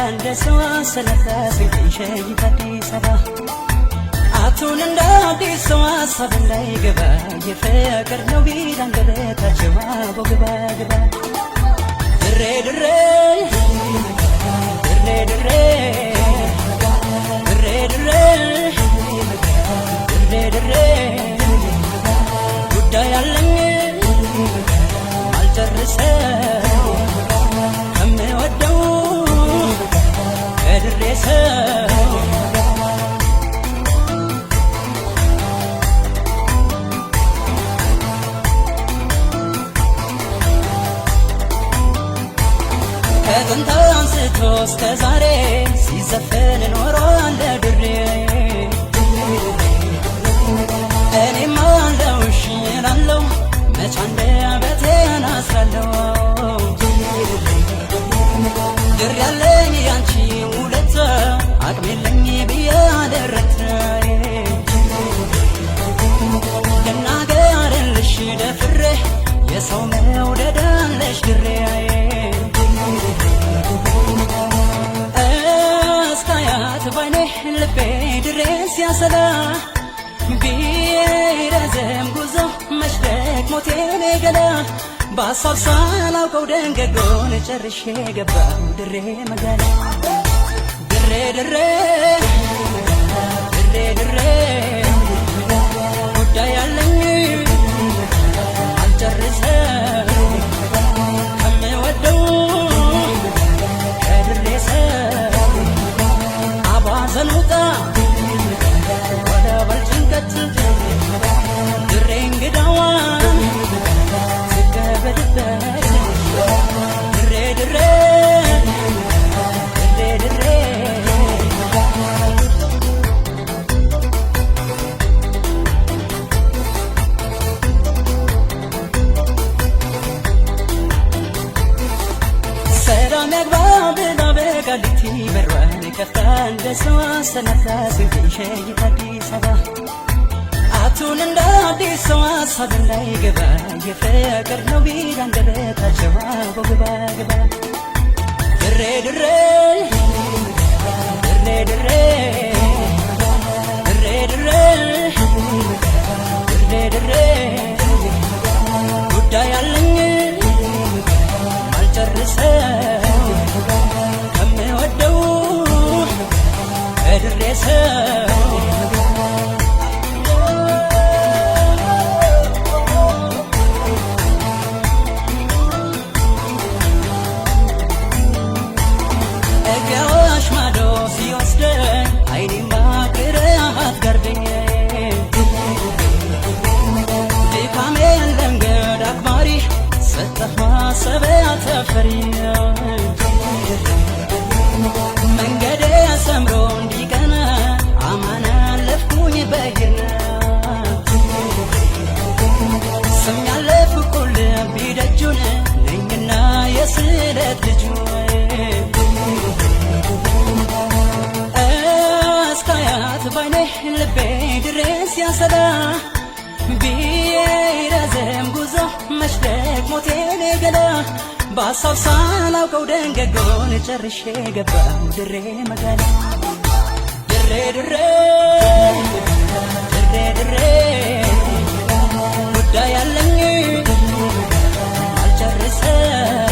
እንደሰው ሰነፈስ ይሸይ ታዲሰባ አቱን እንዳዲስ ሰው ሀሳብ እንዳይገባ የፍቅር ነው ቢል አንደበታቸው አቦ ግባ ግባ ድሬ ድሬ ድሬ ድሬ ድሬ ድሬ ድሬ ድሬ ጉዳይ አለኝ አልጨርሰው ከምወደው ከድሬ ሰው ከጥንት አንስቶ እስከ ዛሬ ሲዘፈን ኖሯል ድሬ እኔም አለውሽ እላለሁ መች አንደበቴን አስራለሁ ድሬ ያለኝ ያንቺ ውለታ አቅም የለኝ ብዬ አልረታ ልናገርልሽ ደፍሬ የሰው መውደድ አለሽ ድሬ እስካያት ባይኔ ልቤ ድሬስ ያሰላ ቢረዘም ጉዞ መሽደቅ ሞቴን ገላ በሀሳብ ሳላውቀው ደንገጎን ጨርሼ ገባሁ ድሬ መጋላ ድሬ ድሬ ድሬ ድሬ ጉዳይ አለኝ አልጨርሰው ከምወደው ከድሬ ሰው አባዘኑታ ወደ በልጭንቀት ድሬ እንግዳዋን ስገበድበት ድሬ ድሬ ድሬ ድሬ ሰላም ያግባ ብላ በቃሊቲ በሯን ከፍታ እንደ ሰው አሰናፍላ ሲሸይ አዲስ አበባ አቱን እንደ አዲስ ሰው ሀሳብ እንዳይገባ የፍቅር ነው ቢል አንደበታቸው አቦ ግባ ግባ ድሬ ድሬ ድሬ ድሬ ድሬ ድሬ ድሬ ድሬ ጉዳይ አለኝ አልጨርሰው ከምወደው ከድሬ ሰው እገዋሽ ማዶ ሲወስደኝ አይኔማ ግራት ጋርደኝ ድካሜን ለንገድ አክባሪ ሰጠህ ማሰቢያ ተፈሪ መንገዴ ሰምሮ እንዲቀና አማን አለፍኩኝ በይና ስም ያለፍኩል ቢደጁን ነኝና የስለት ልጁ እስካያት ባይኔ ልቤ ድሬስ ያሰላ ቢረዘም ጉዞ መሽደቅ ሞቴን ገላ በሀሳብ ሳላውቀው ደንገጎን ጨርሼ ገባሁ ድሬ መጋላ ድሬ ድሬ ድሬ ድሬ ጉዳይ አለኝ አልጨርሰው